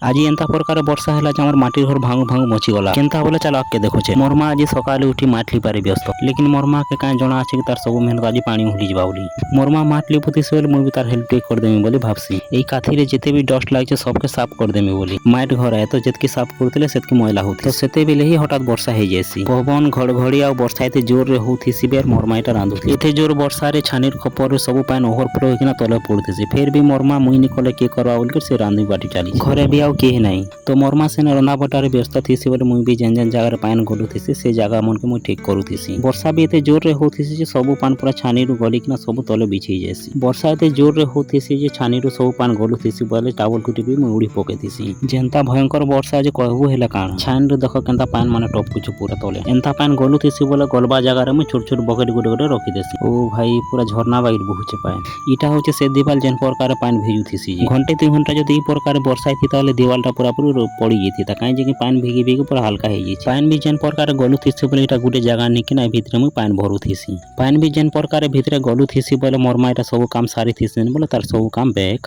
আজি এন্তা প্রকার বর্ষা হেলা যে আমার মাটির ঘর ভাঙু ভাঙু বচিগলা কেনতা বলে চাল আগে দেখুছে মোর মা আজ সকালে উঠি মাঠ লিপারে ব্যস্ত লেকিন মোর মা কে কাঁ জনা আছে কি তার সবু মেহনত আজ পানি উহলি যাবা বলি মোর মা মাঠ লিপুতি সে মুই বি তার হেল্প টিকে করে দেমি বলি ভাবছি এই কাঠিরে যেতে বি ডস্ট লাগছে সবকে সাফ করে দেমি বলি মাঠ ঘর এত যেতকি সাফ করুলে সেতকি ময়লা হউতি তো সেতে বেলে হি হঠাৎ বর্ষা হয়ে যাইছি পবন ঘড়ঘড়ি আর বর্ষা এতে জোরে হউথিসি বের মোর মা এটা রাঁধুথি এতে জোর বর্ষারে ছানির খপর সবু পান ওভারফ্লো হইকিনা তলে পড়তেছি ফের বি মোর মা মুই নিকলে কে করবা বলকে সে রাঁধি বাটি চালি ঘরে বি আও কেহি নাই তো মোর মা সেনে রন্ধা বটারে ব্যস্ত থিসি বলে মুই বি যেন যেন জায়গার পান গলুথিসি ସେ ଜାଗା ମନକେ ମୁଇଁ ଠିକ କରୁଥିସି ବର୍ଷା ବି ଏତେ ଜୋରରେ ହଉଥିସି ଯେ ସବୁ ପାନ ପୁରା ଛାନିରୁ ଗଲିକିନା ସବୁ ତଲେ ବିଛେଇ ଯାଇସି ବର୍ଷା ଏତେ ଜୋରରେ ହଉଥିସି ଯେ ଛାନିରୁ ସବୁ ପାନ ଗଲୁଥିସି ବୋଲେ ଟାୱଲ କୁଟି ବି ମୁଇଁ ଉଡି ପକେଇଥିସି ଯେନ୍ତା ଭୟଙ୍କର ବର୍ଷା ଯେ କହିବୁ ହେଲା କାଣା ଛାନିରୁ ଦେଖ କେନ୍ତା ପାନ ମାନେ ଟପକୁଛୁ ପୁରା ତଲେ ଏନ୍ତା ପାନ ଗଲୁଥିସି ବୋଲେ ଗଲବା ଜାଗାରେ ମୁଇଁ ଛୋଟ ଛୋଟ ବକେଟ ଗୋଟେ ଗୋଟେ ରଖିଦେସି ଓ ଭାଇ ପୁରା ଝରଣା ବାଗିର ବହୁଛେ ପାନ ଇଟା ହଉଛି ସେ ଦିବାଲ ଯେନ୍ ପ୍ରକାର ପାନ ଭିଜୁଥିସି ଘଣ୍ଟେ 2 ଘଣ୍ଟା ଯଦି এই প্রকার বর্ষা হইতি তাহলে দেওয়ালটা পুরা পুরি পড়ি যেতি কাଇଁ যে পান ভিগি ভিগি পুরা হালকা হয়ে যাইছে পান বি যেন প্রকার গলুথিସି বলে এটা গোটে জায়গা নিকিনা ভিতরে মুই পান ভরুথিସି পান বি যেন প্রকার ভিতরে গলুথিସି বলে মোর মা এটা ସବୁ কাম সারিথিସି বলে তার ସବୁ কাম বেক